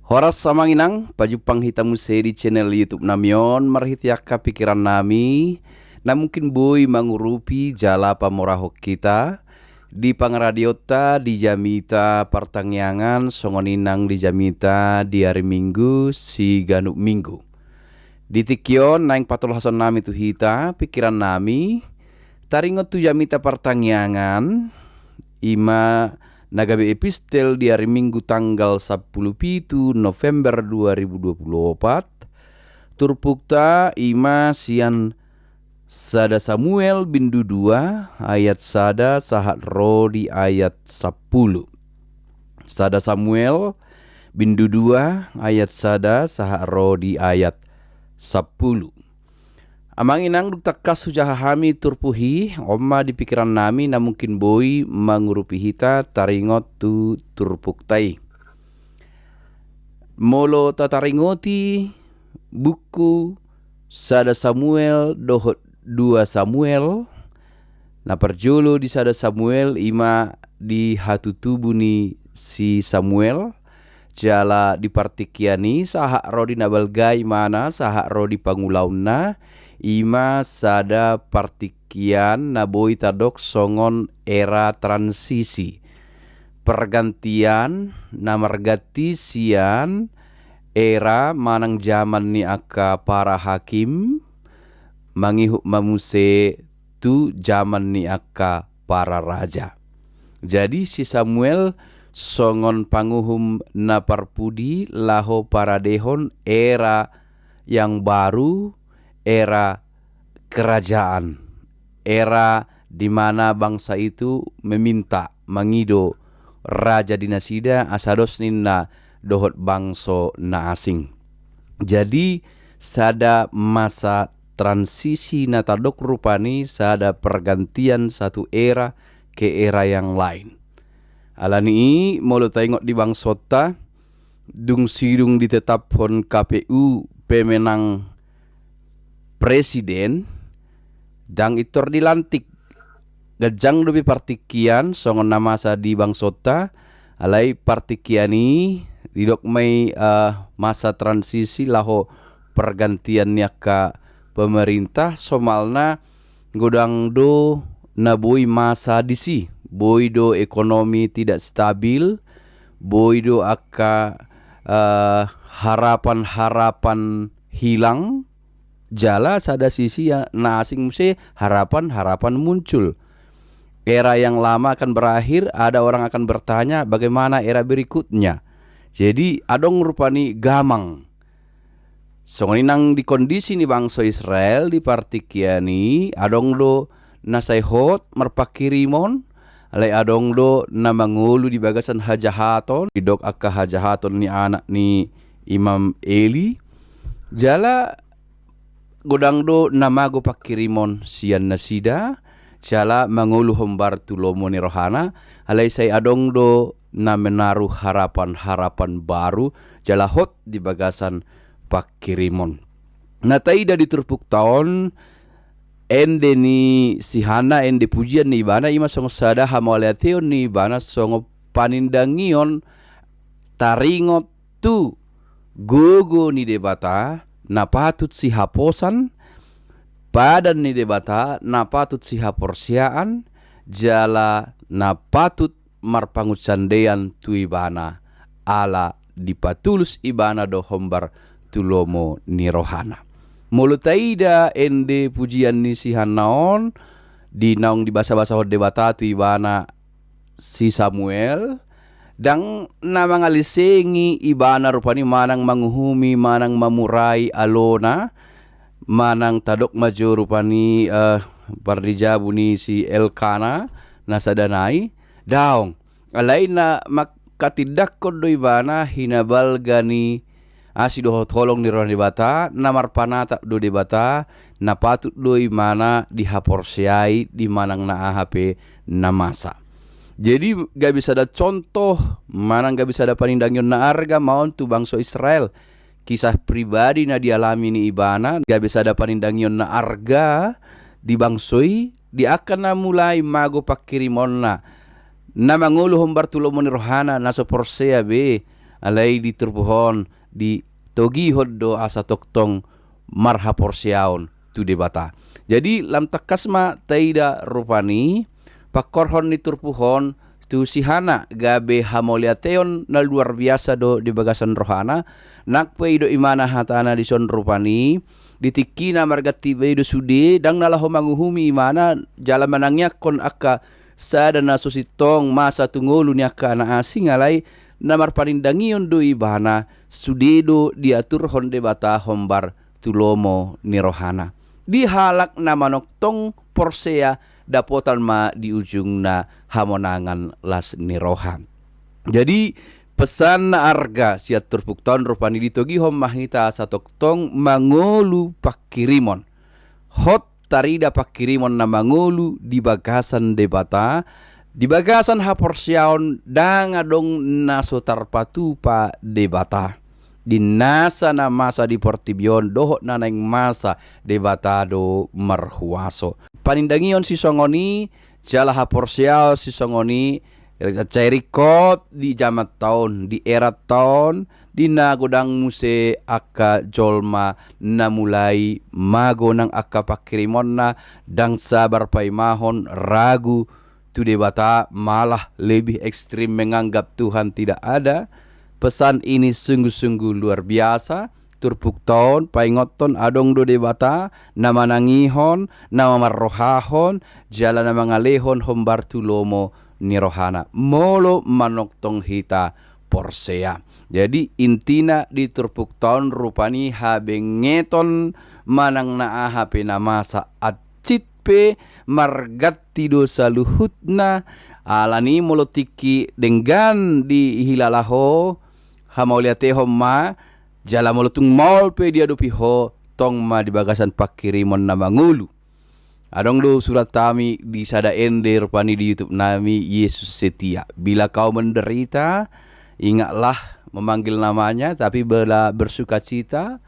Horas samanginang, pajupang hitamu di channel YouTube namion, marhitiaka pikiran nami, na mungkin boy mangurupi jala pamorahok kita, di pangradiota di jamita pertangyangan, songoninang di jamita di hari Minggu, si ganuk Minggu. Di tikyon, naing patulhason nami tu hita, pikiran nami, taringot tu jamita pertangyangan, ima nagabe epistel di hari Minggu tanggal 10 November 2024 turpukta ima sian sada Samuel bindu 2 ayat sada sahat ro di ayat 10. Sada Samuel bindu 2 ayat sada sahat ro di ayat 10. Amang inang duk takas hami turpuhi omma di pikiran nami na mungkin boy mangurupi hita taringot tu turpuktai. Molo tataringoti buku sada Samuel dohot 2 Samuel na perjolo di sada Samuel ima di hatu tubuh ni si Samuel jala di partikiani sahak ro di nabalgai mana sahak ro di pangulauna ima sada partikian naboi tadok songon era transisi pergantian namargati sian era manang zaman ni aka para hakim mangihuk mamuse tu zaman ni aka para raja. Jadi si Samuel songon panguhum na parpudi laho para dehon era yang baru, era kerajaan, era di mana bangsa itu meminta mangido raja dinasida asados ninna dohot bangso na asing. Jadi sada masa transisi natadok rupani sada pergantian satu era ke era yang lain. Alani molo tengok di bangsota dung sidung ditetapkan KPU pemenang presiden dang itor dilantik gajang lebih partikian songon nama sa di bangsota alai partikiani didok mai masa transisi laho pergantian ka pemerintah somalna godang do naboi masa disi boido ekonomi tidak stabil boido aka harapan-harapan hilang jala sada sisi yang na asing muse harapan-harapan muncul. Era yang lama akan berakhir, ada orang akan bertanya bagaimana era berikutnya. Jadi adong rupani gamang. Songoninang di kondisi ni bangsa Israel di partikiani adong do nasaihot merpakirimon alai adong do na mangulu di bagasan hajahaton didok akka hajahaton ni anak ni Imam Eli jala godang do namago pakirimon sian nasida jala mangulu hombar tulomo ni rohana alai say adong do na menaruh harapan-harapan baru jala hot di bagasan pakirimon. Natai da diturpuk tahun ende ni sihana ende pujian ni bana ima songo sada hamaleateon ni bana songo panindangion taringot tu gogo ni debata na patut si haposan padan ni debata na patut si haporsiaan jala na patut marpangucandean tu ibana ala dipatulus ibana do hombar tulomo ni rohana. Mulutaida ende pujian ni si hanaon di naung di basa-basa hod debata tu ibana si Samuel dang namang alisengi ibana rupani manang manguhumi manang mamurai alona manang tadok majo rupani pardijabu ni si Elkana nasadanai daong alai na makatidak ko do ibana hinabal gani asido tolong ni rohani bata namar panata do debata na patut do imana dihaporsiai di manang na AHP na masa. Jadi gak bisa ada contoh mana gak bisa ada panindangyon na arga maon tu bangsa Israel kisah pribadi na dialami ni ibana gak bisa ada panindangyon na arga di bangsoi di akan na mulai mago pakirimon na mangulu hombar tulo moni rohana na soporsea be alai di turpuhon di togi hoddo asa toktong marha porsiaon tu debata. Jadi lam takasma taida rupani pakorhon ni turpuhon tu sihana gabe hamoliateon na luar biasa do di bagasan rohana nakpe do imana hatana di son rupani ditikina margati do sude dang nalaho manguhumi imana jala manangnya kon akka sadana susitong masa tungolu ni akka na asing alai namar panindangion do ibana sudedo diatur honde bata hombar tulomo ni rohana dihalak na manoktong porsea dapotan ma di ujung na hamonangan las ni rohan. Jadi pesan na arga siat turpukton rupani ditogi hom mahita satoktong mangolu pakirimon hot tarida pakirimon na mangolu di bagasan debata di bagasan haporsiaon dangadong nasotar patupa debata di nasa na masa di portibion dohot na naing masa debatado marhuaso panindangion si songoni jala haporsiao si songoni cairikot di jamat tahun di era tahun di nagodang muse akka jolma na mulai mago nang akka pakirimon na dang sabar paimahon ragu tu debata malah lebih ekstrim menganggap Tuhan tidak ada. Pesan ini sungguh-sungguh luar biasa. Turpuk taon paingoton adong do debata nama nangihon nama marrohahon jala nama ngalehon hombar tulomo ni rohana molo manoktong hita porsea. Jadi intina di turpuk taon rupani habengeton manang na ahape namasa acitpe margatti dosa luhutna alani molotiki dengan di hilalaho hamauliate homma jala molotung maulpe dia dupiho tong ma di bagasan pakirimon na mangulu. Adong do surat kami di sada ende rupani di YouTube nami Yesus setia. Bila kau menderita, ingatlah memanggil namanya, tapi bila bersuka cita,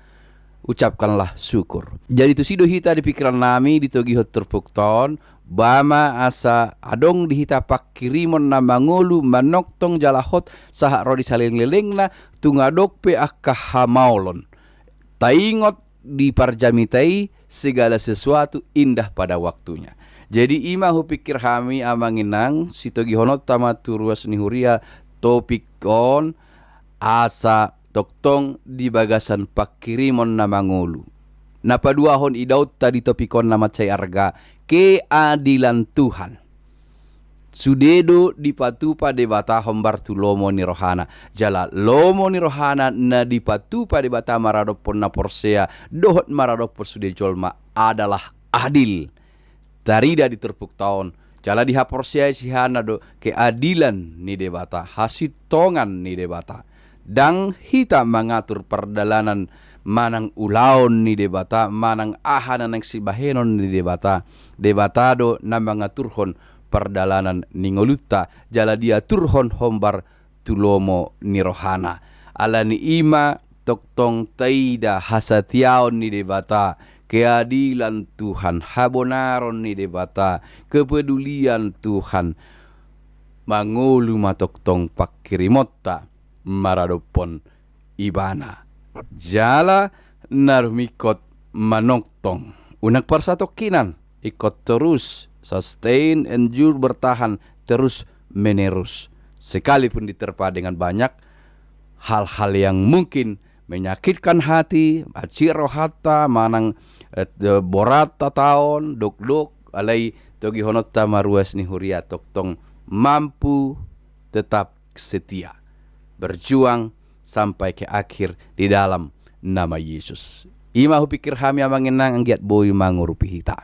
ucapkanlah syukur. Jadi tu sido hita di pikiran nami di togi hot terpukton bama asa adong dihita pakirimon na mangulu manoktong jalahot saha rodi saling lelengna tungadok pe akka hamaulon taingot di parjamitai segala sesuatu indah pada waktunya. Jadi ima hu pikir kami amanginang sitogi honot tama turuas nihuria topik on asa toktong di bagasan pakirimon na mangulu. Napaduahon idaut tadi topikon nama cai arga keadilan Tuhan. Sudedo dipatupa debata hombar tu lomo ni rohana. Jala lomo ni rohana na dipatupa debata maradopon na porsea dohot maradopon sude jolma adalah adil. Tarida diterpuk tahun. Jala diha porsea sihana do keadilan ni debata hasitongan ni debata. Dang hita mengatur perdalanan manang ulaon ni debata manang ahanan ng sibahenon ni debata debatado na mga turhon perdalanan ni ngolutta jala dia turhon hombar tulomo ni rohana ala ni ima toktong taida hasatiaon ni debata keadilan Tuhan habonaron ni debata kepedulian Tuhan mangulu matoktong pakirimota maradopon ibana jala narumikot manoktong unak persatokinan ikut terus sustain endure bertahan terus menerus sekalipun diterpa dengan banyak hal-hal yang mungkin menyakitkan hati rohata manang borata taon dok alai togi honota maruas ni huria toktong mampu tetap setia berjuang sampai ke akhir di dalam nama Yesus. Ima hu pikir kami amanginang anggiat boy mangurupi hita.